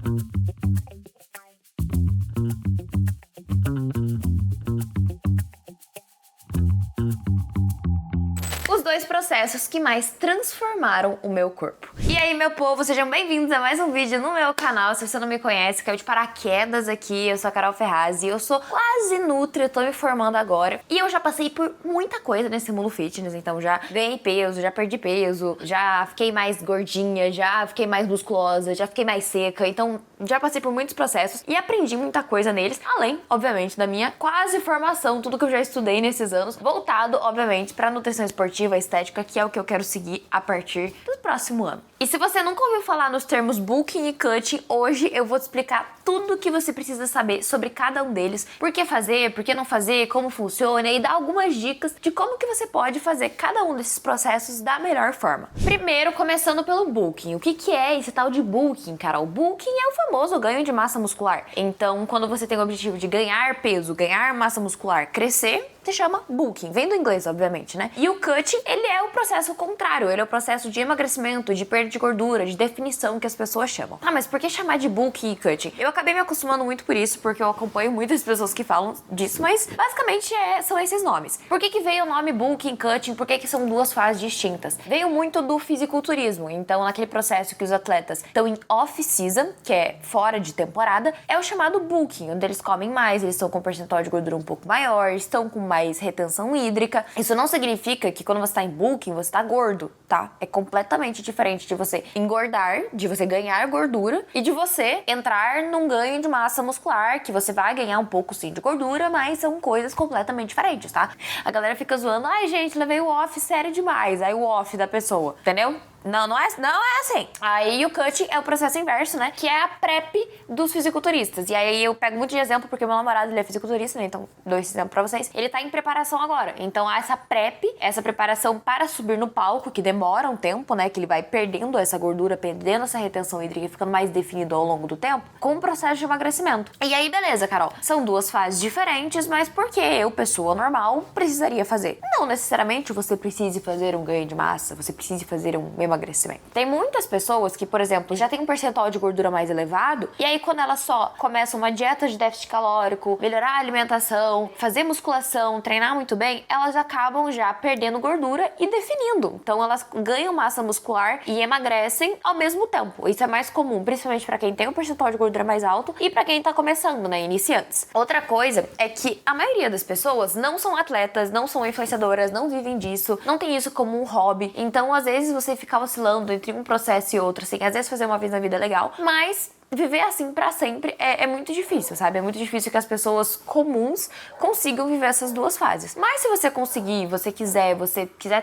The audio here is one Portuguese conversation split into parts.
Os dois processos que mais transformaram o meu corpo. E aí, meu povo, sejam bem-vindos a mais um vídeo no meu canal. Se você não me conhece, caiu de paraquedas aqui, eu sou a Carol Ferraz e eu sou quase nutri, eu tô me formando agora. E eu já passei por muita coisa nesse mundo fitness, então já ganhei peso, já perdi peso, já fiquei mais gordinha, já fiquei mais musculosa, já fiquei mais seca, então já passei por muitos processos e aprendi muita coisa neles, além, obviamente, da minha quase formação, tudo que eu já estudei nesses anos, voltado, obviamente, pra nutrição esportiva, estética, que é o que eu quero seguir a partir do próximo ano. E se você nunca ouviu falar nos termos bulking e cutting, hoje eu vou te explicar tudo o que você precisa saber sobre cada um deles, por que fazer, por que não fazer, como funciona e dar algumas dicas de como que você pode fazer cada um desses processos da melhor forma. Primeiro, começando pelo bulking. O que é esse tal de bulking, cara? O bulking é o famoso ganho de massa muscular. Então, quando você tem o objetivo de ganhar peso, ganhar massa muscular, crescer, se chama bulking, vem do inglês, obviamente, né? E o cutting, ele é o processo contrário, ele é o processo de emagrecimento, de perda de gordura, de definição que as pessoas chamam. Ah, mas por que chamar de bulking e cutting? Eu acabei me acostumando muito por isso, porque eu acompanho muitas pessoas que falam disso, mas basicamente são esses nomes. Por que veio o nome bulking, cutting? Por que são duas fases distintas? Veio muito do fisiculturismo, então naquele processo que os atletas estão em off-season, que é fora de temporada, é o chamado bulking, onde eles comem mais, eles estão com um percentual de gordura um pouco maior, estão com mais retenção hídrica. Isso não significa que quando você tá em bulking, você tá gordo, tá? É completamente diferente de você engordar, de você ganhar gordura e de você entrar num ganho de massa muscular, que você vai ganhar um pouco sim de gordura, mas são coisas completamente diferentes, tá? A galera fica zoando, ai gente, levei o off sério demais, aí o off da pessoa, entendeu? Não é assim. Aí o cut é o processo inverso, né? Que é a prep dos fisiculturistas. E aí eu pego muito de exemplo porque meu namorado, ele é fisiculturista, né? Então dou esse exemplo pra vocês. Ele tá em preparação agora. Então há essa prep, essa preparação para subir no palco, que demora um tempo, né? Que ele vai perdendo essa gordura, perdendo essa retenção hídrica e ficando mais definido ao longo do tempo, com o processo de emagrecimento. E aí, beleza, Carol. São duas fases diferentes, mas por que eu, pessoa normal, precisaria fazer? Não necessariamente você precise fazer um ganho de massa, você precise fazer um emagrecimento. Tem muitas pessoas que, por exemplo, já tem um percentual de gordura mais elevado e aí quando elas só começam uma dieta de déficit calórico, melhorar a alimentação, fazer musculação, treinar muito bem, elas acabam já perdendo gordura e definindo. Então elas ganham massa muscular e emagrecem ao mesmo tempo. Isso é mais comum, principalmente para quem tem um percentual de gordura mais alto e para quem tá começando, né, iniciantes. Outra coisa é que a maioria das pessoas não são atletas, não são influenciadoras, não vivem disso, não tem isso como um hobby. Então, às vezes você fica oscilando entre um processo e outro, assim, às vezes fazer uma vez na vida é legal, mas viver assim pra sempre é muito difícil, sabe? É muito difícil que as pessoas comuns consigam viver essas duas fases. Mas se você conseguir, você quiser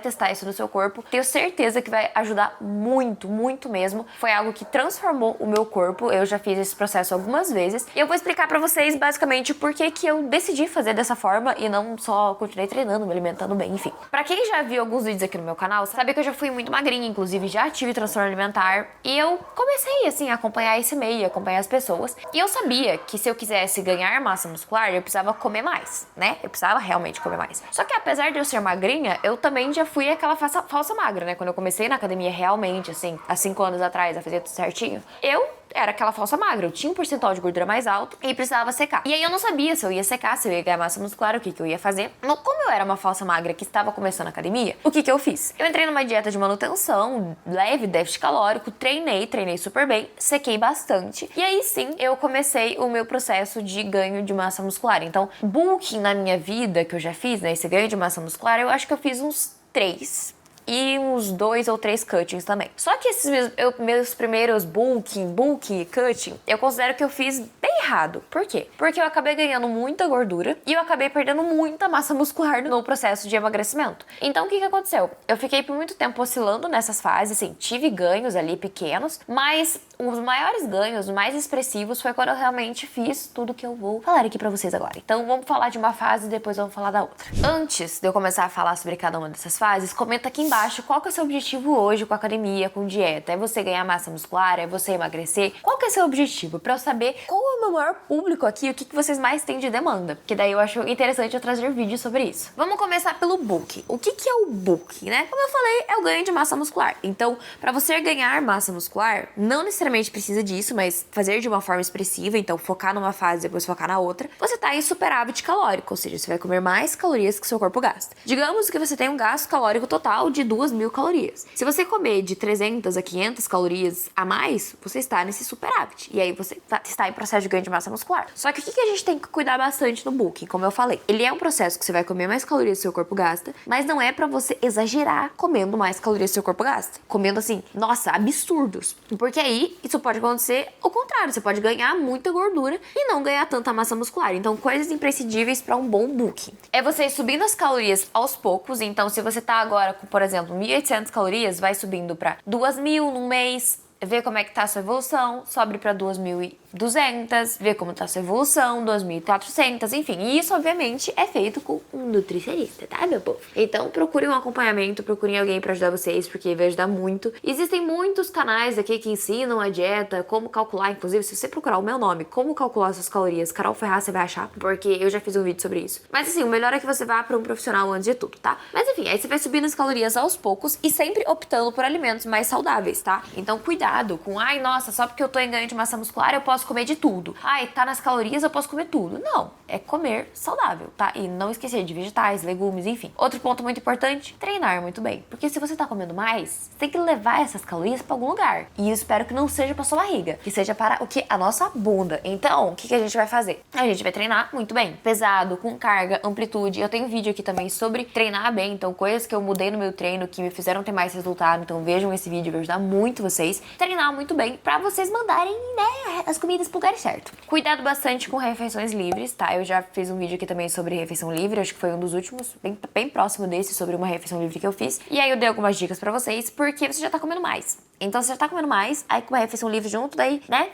testar isso no seu corpo, tenho certeza que vai ajudar muito, muito mesmo. Foi algo que transformou o meu corpo. Eu já fiz esse processo algumas vezes. E eu vou explicar pra vocês, basicamente, por que eu decidi fazer dessa forma e não só continuei treinando, me alimentando bem, enfim. Pra quem já viu alguns vídeos aqui no meu canal, sabe que eu já fui muito magrinha, inclusive já tive transtorno alimentar. E eu comecei, assim, a acompanhar esse meio, acompanhar as pessoas. E eu sabia que se eu quisesse ganhar massa muscular, eu precisava comer mais, né? Eu precisava realmente comer mais. Só que apesar de eu ser magrinha, eu também já fui aquela falsa magra, né? Quando eu comecei na academia realmente, assim, há 5 anos atrás, a fazer tudo certinho, eu era aquela falsa magra, eu tinha um percentual de gordura mais alto e precisava secar. E aí eu não sabia se eu ia secar, se eu ia ganhar massa muscular, o que eu ia fazer. Mas como eu era uma falsa magra que estava começando a academia, o que eu fiz? Eu entrei numa dieta de manutenção, leve, déficit calórico, treinei super bem, sequei bastante. E aí sim, eu comecei o meu processo de ganho de massa muscular. Então, bulking na minha vida, que eu já fiz, né, esse ganho de massa muscular, eu acho que eu fiz uns 3. E uns 2 ou 3 cuttings também. Só que esses meus primeiros bulking e cutting, eu considero que eu fiz bem errado. Por quê? Porque eu acabei ganhando muita gordura e eu acabei perdendo muita massa muscular no processo de emagrecimento. Então, o que aconteceu? Eu fiquei por muito tempo oscilando nessas fases, assim, tive ganhos ali pequenos, mas os maiores ganhos, os mais expressivos, foi quando eu realmente fiz tudo que eu vou falar aqui pra vocês agora. Então, vamos falar de uma fase e depois vamos falar da outra. Antes de eu começar a falar sobre cada uma dessas fases, comenta aqui embaixo qual que é o seu objetivo hoje com a academia, com dieta. É você ganhar massa muscular? É você emagrecer? Qual que é o seu objetivo? Pra eu saber qual é o meu maior público aqui, o que vocês mais têm de demanda. Porque daí eu acho interessante eu trazer vídeos sobre isso. Vamos começar pelo bulking. O que é o bulking, né? Como eu falei, é o ganho de massa muscular. Então, pra você ganhar massa muscular, não necessariamente necessariamente precisa disso, mas fazer de uma forma expressiva, então focar numa fase e depois focar na outra, você tá em superávit calórico, ou seja, você vai comer mais calorias que seu corpo gasta. Digamos que você tem um gasto calórico total de 2.000 calorias. Se você comer de 300 a 500 calorias a mais, você está nesse superávit. E aí você está em processo de ganho de massa muscular. Só que o que a gente tem que cuidar bastante no bulking, como eu falei? Ele é um processo que você vai comer mais calorias que seu corpo gasta, mas não é pra você exagerar comendo mais calorias que seu corpo gasta. Comendo assim, nossa, absurdos. Porque aí isso pode acontecer o contrário, você pode ganhar muita gordura e não ganhar tanta massa muscular. Então, coisas imprescindíveis para um bom bulking é você ir subindo as calorias aos poucos. Então, se você tá agora com, por exemplo, 1.800 calorias, vai subindo para 2.000 num mês, ver como é que tá a sua evolução, sobe para 2.200, ver como tá a sua evolução, 2.400, enfim. E isso, obviamente, é feito com um nutricionista, tá, meu povo? Então, procurem um acompanhamento, procurem alguém pra ajudar vocês, porque vai ajudar muito. Existem muitos canais aqui que ensinam a dieta, como calcular, inclusive, se você procurar o meu nome, como calcular suas calorias, Carol Ferraz, você vai achar, porque eu já fiz um vídeo sobre isso. Mas, assim, o melhor é que você vá pra um profissional antes de tudo, tá? Mas, enfim, aí você vai subindo as calorias aos poucos e sempre optando por alimentos mais saudáveis, tá? Então, cuidado com, ai, nossa, só porque eu tô em ganho de massa muscular eu posso comer de tudo. Ai, tá nas calorias eu posso comer tudo. Não, é comer saudável, tá? E não esquecer de vegetais, legumes, enfim. Outro ponto muito importante, treinar muito bem. Porque se você tá comendo mais, você tem que levar essas calorias pra algum lugar. E eu espero que não seja pra sua barriga, que seja para o que? A nossa bunda. Então, o que a gente vai fazer? A gente vai treinar muito bem, pesado, com carga, amplitude. Eu tenho vídeo aqui também sobre treinar bem, então coisas que eu mudei no meu treino que me fizeram ter mais resultado. Então vejam esse vídeo, vai ajudar muito vocês. Treinar muito bem pra vocês mandarem, né, as comidas pro lugar certo. Cuidado bastante com refeições livres, tá? Eu já fiz um vídeo aqui também sobre refeição livre, acho que foi um dos últimos, bem próximo desse, sobre uma refeição livre que eu fiz. E aí eu dei algumas dicas pra vocês, porque você já tá comendo mais. Então, se você tá comendo mais, aí com uma refeição livre junto, daí, né,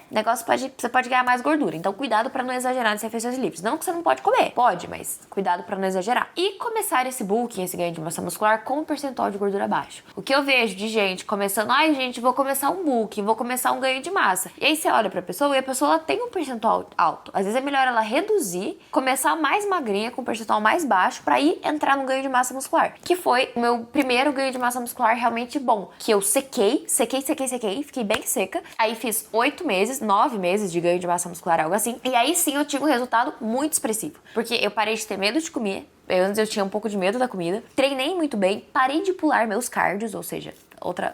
você pode ganhar mais gordura. Então, cuidado pra não exagerar nas refeições livres. Não que você não pode comer, pode, mas cuidado pra não exagerar. E começar esse bulking, esse ganho de massa muscular, com um percentual de gordura baixo. O que eu vejo de gente começando, ai, gente, vou começar um bulking, vou começar um ganho de massa. E aí você olha pra pessoa e a pessoa ela tem um percentual alto. Às vezes é melhor ela reduzir, começar mais magrinha, com um percentual mais baixo, pra ir entrar no ganho de massa muscular. Que foi o meu primeiro ganho de massa muscular realmente bom. Que eu sequei, fiquei bem seca. Aí fiz 8 meses, 9 meses de ganho de massa muscular, algo assim. E aí sim eu tive um resultado muito expressivo. Porque eu parei de ter medo de comer. Antes eu tinha um pouco de medo da comida. Treinei muito bem, parei de pular meus cardios, ou seja,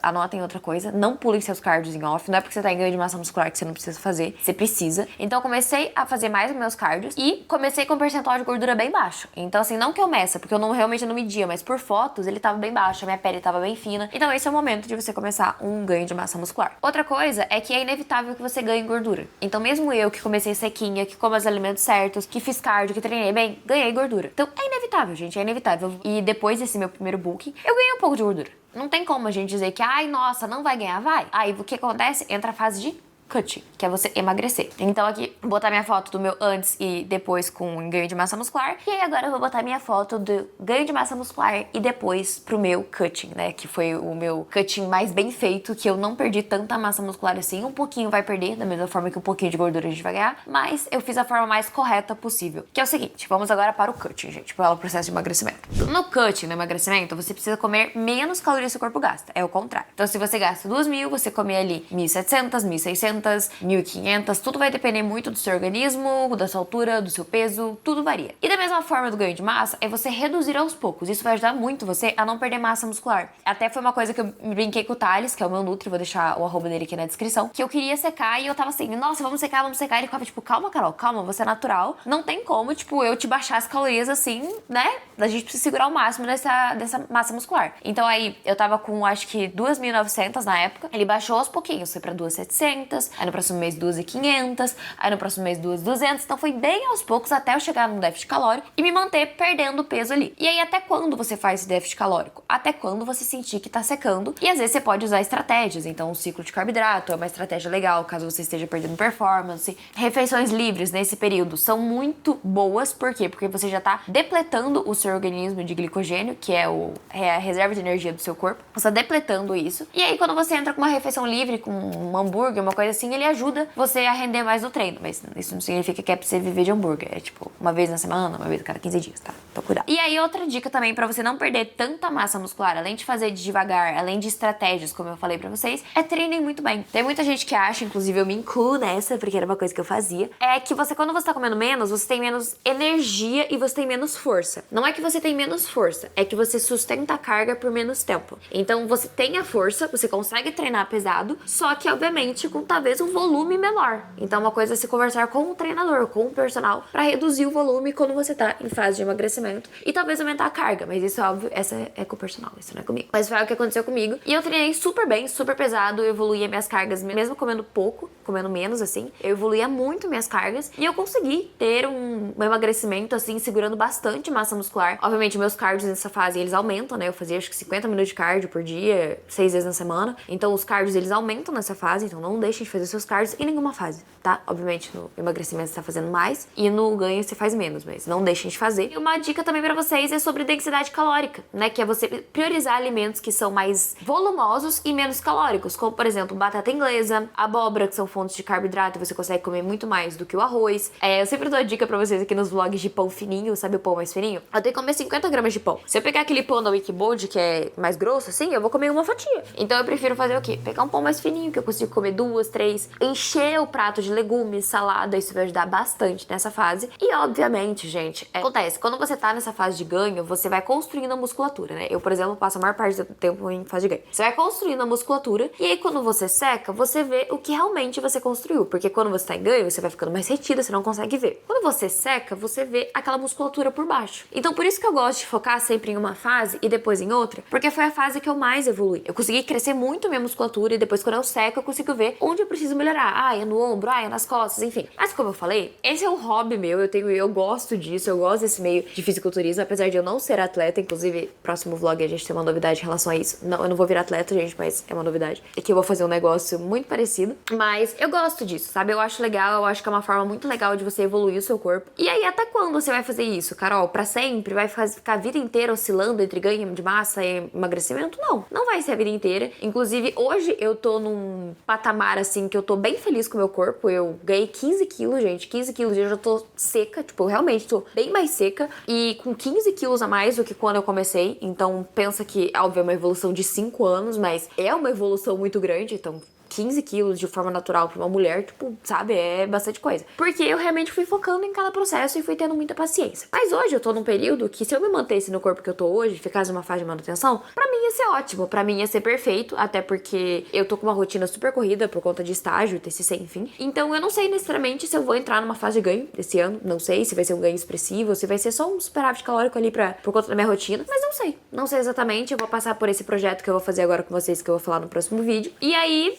anotem outra coisa, não pulem seus cardios em off, não é porque você tá em ganho de massa muscular que você não precisa fazer, você precisa. Então eu comecei a fazer mais os meus cardios e comecei com um percentual de gordura bem baixo. Então assim, não que eu meça, porque eu realmente não media, mas por fotos ele tava bem baixo, a minha pele tava bem fina. Então esse é o momento de você começar um ganho de massa muscular. Outra coisa é que é inevitável que você ganhe gordura. Então mesmo eu que comecei sequinha, que como os alimentos certos, que fiz cardio, que treinei bem, ganhei gordura. Então é inevitável, gente, é inevitável. E depois desse meu primeiro bulking, eu ganhei um pouco de gordura. Não tem como a gente dizer que, ai, nossa, não vai ganhar, vai. Aí o que acontece? Entra a fase de cutting, que é você emagrecer. Então aqui, vou botar minha foto do meu antes e depois com ganho de massa muscular. E aí agora eu vou botar minha foto do ganho de massa muscular e depois pro meu cutting, né? Que foi o meu cutting mais bem feito, que eu não perdi tanta massa muscular assim. Um pouquinho vai perder, da mesma forma que um pouquinho de gordura a gente vai ganhar. Mas eu fiz a forma mais correta possível. Que é o seguinte, vamos agora para o cutting, gente. Para o processo de emagrecimento. No cutting, no emagrecimento, você precisa comer menos calorias que o corpo gasta. É o contrário. Então se você gasta 2.000, você come ali 1.700, 1.600, 1.500, tudo vai depender muito do seu organismo, da sua altura, do seu peso, tudo varia. E da mesma forma do ganho de massa, é você reduzir aos poucos. Isso vai ajudar muito você a não perder massa muscular. Até foi uma coisa que eu brinquei com o Thales, que é o meu nutri, vou deixar o arroba dele aqui na descrição, que eu queria secar e eu tava assim, nossa, vamos secar. Ele ficava tipo, calma, Carol, calma, você é natural. Não tem como, tipo, eu te baixar as calorias assim, né? A gente precisa segurar o máximo dessa massa muscular. Então aí, eu tava com, acho que 2.900 na época, ele baixou aos pouquinhos, foi pra 2.700, aí no próximo mês 2.500, aí no próximo mês 2.200, então foi bem aos poucos até eu chegar no déficit calórico e me manter perdendo peso ali. E aí até quando você faz esse déficit calórico? Até quando você sentir que tá secando, e às vezes você pode usar estratégias, então o ciclo de carboidrato é uma estratégia legal caso você esteja perdendo performance. Refeições livres nesse período são muito boas, por quê? Porque você já tá depletando o seu organismo de glicogênio, que é a reserva de energia do seu corpo, você tá depletando isso, e aí quando você entra com uma refeição livre, com um hambúrguer, uma coisa assim, ele ajuda você a render mais no treino. Mas isso não significa que é pra você viver de hambúrguer. É tipo, uma vez na semana, uma vez a cada 15 dias, tá? Então cuidado. E aí, outra dica também pra você não perder tanta massa muscular, além de fazer devagar, além de estratégias, como eu falei pra vocês, é treinem muito bem. Tem muita gente que acha, inclusive eu me incluo nessa, porque era uma coisa que eu fazia, é que você, quando você tá comendo menos, você tem menos energia e você tem menos força. Não é que você tem menos força, é que você sustenta a carga por menos tempo. Então você tem a força, você consegue treinar pesado, só que obviamente com talvez um volume menor. Então uma coisa é se conversar com o treinador, com o personal, pra reduzir o volume quando você tá em fase de emagrecimento e talvez aumentar a carga, mas isso é óbvio, essa é com o personal, isso não é comigo. Mas foi o que aconteceu comigo e eu treinei super bem, super pesado, eu evoluía minhas cargas, mesmo comendo pouco, comendo menos assim, eu evoluía muito minhas cargas e eu consegui ter um emagrecimento assim, segurando bastante massa muscular. Obviamente meus cardios nessa fase eles aumentam, né? Eu fazia acho que 50 minutos de cardio por dia, 6 vezes na semana. Então os cardios eles aumentam nessa fase, então não deixem de fazer seus cardios em nenhuma fase, tá? Obviamente no emagrecimento você tá fazendo mais e no ganho você faz menos, mas não deixem de fazer. E uma dica também pra vocês é sobre densidade calórica, né? Que é você priorizar alimentos que são mais volumosos e menos calóricos, como por exemplo batata inglesa, abóbora, que são fontes de carboidrato, você consegue comer muito mais do que o arroz. Eu sempre dou a dica pra vocês aqui nos vlogs de pão fininho, sabe o pão mais fininho? Eu tenho que comer 50 gramas de pão. Se eu pegar aquele pão da Wikibold, que é mais grosso assim, eu vou comer uma fatia. Então eu prefiro fazer o quê? Pegar um pão mais fininho, que eu consigo comer 2, 3, encher o prato de legumes, salada, isso vai ajudar bastante nessa fase. E obviamente, gente, acontece, quando você tá nessa fase de ganho, você vai construindo a musculatura, né? Eu, por exemplo, passo a maior parte do tempo em fase de ganho. Você vai construindo a musculatura e aí quando você seca, você vê o que realmente você construiu, porque quando você tá em ganho, você vai ficando mais retida, você não consegue ver. Quando você seca, você vê aquela musculatura por baixo. Então por isso que eu gosto de focar sempre em uma fase e depois em outra, porque foi a fase que eu mais evolui. Eu consegui crescer muito minha musculatura e depois quando eu seco, eu consigo ver onde eu preciso melhorar. É no ombro, é nas costas, enfim. Mas como eu falei, esse é um hobby meu, eu gosto disso, eu gosto desse meio de fisiculturismo, apesar de eu não ser atleta, inclusive, próximo vlog a gente tem uma novidade em relação a isso. Não, eu não vou virar atleta, gente, mas é uma novidade. É que eu vou fazer um negócio muito parecido, mas eu gosto disso, sabe? Eu acho legal, eu acho que é uma forma muito legal de você evoluir o seu corpo. E aí, até quando você vai fazer isso, Carol? Pra sempre? Vai ficar a vida inteira oscilando entre ganho de massa e emagrecimento? Não, não vai ser a vida inteira. Inclusive, hoje eu tô num patamar, assim, que eu tô bem feliz com o meu corpo. Eu ganhei 15 quilos, gente, 15 quilos e eu já tô seca, tipo, eu realmente tô bem mais seca e com 15 quilos a mais do que quando eu comecei. Então, pensa que, óbvio, é uma evolução de 5 anos, mas é uma evolução muito grande, então 15 quilos de forma natural pra uma mulher, tipo, sabe, é bastante coisa. Porque eu realmente fui focando em cada processo e fui tendo muita paciência. Mas hoje eu tô num período que se eu me mantesse no corpo que eu tô hoje, ficasse numa fase de manutenção, pra mim ia ser ótimo, pra mim ia ser perfeito, até porque eu tô com uma rotina super corrida por conta de estágio, TCC, enfim. Então eu não sei necessariamente se eu vou entrar numa fase de ganho desse ano, não sei se vai ser um ganho expressivo, se vai ser só um superávit calórico ali por conta da minha rotina, mas não sei. Não sei exatamente, eu vou passar por esse projeto que eu vou fazer agora com vocês, que eu vou falar no próximo vídeo. E aí,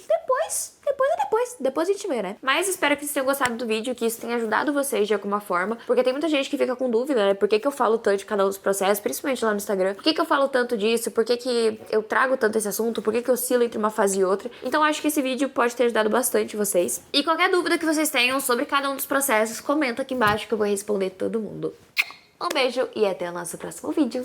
depois a gente vê, né? Mas espero que vocês tenham gostado do vídeo, que isso tenha ajudado vocês de alguma forma, porque tem muita gente que fica com dúvida, né? Por que eu falo tanto de cada um dos processos, principalmente lá no Instagram? Por que eu falo tanto disso? Por que eu trago tanto esse assunto? Por que eu oscilo entre uma fase e outra? Então acho que esse vídeo pode ter ajudado bastante vocês. E qualquer dúvida que vocês tenham sobre cada um dos processos, comenta aqui embaixo que eu vou responder todo mundo. Um beijo e até o nosso próximo vídeo.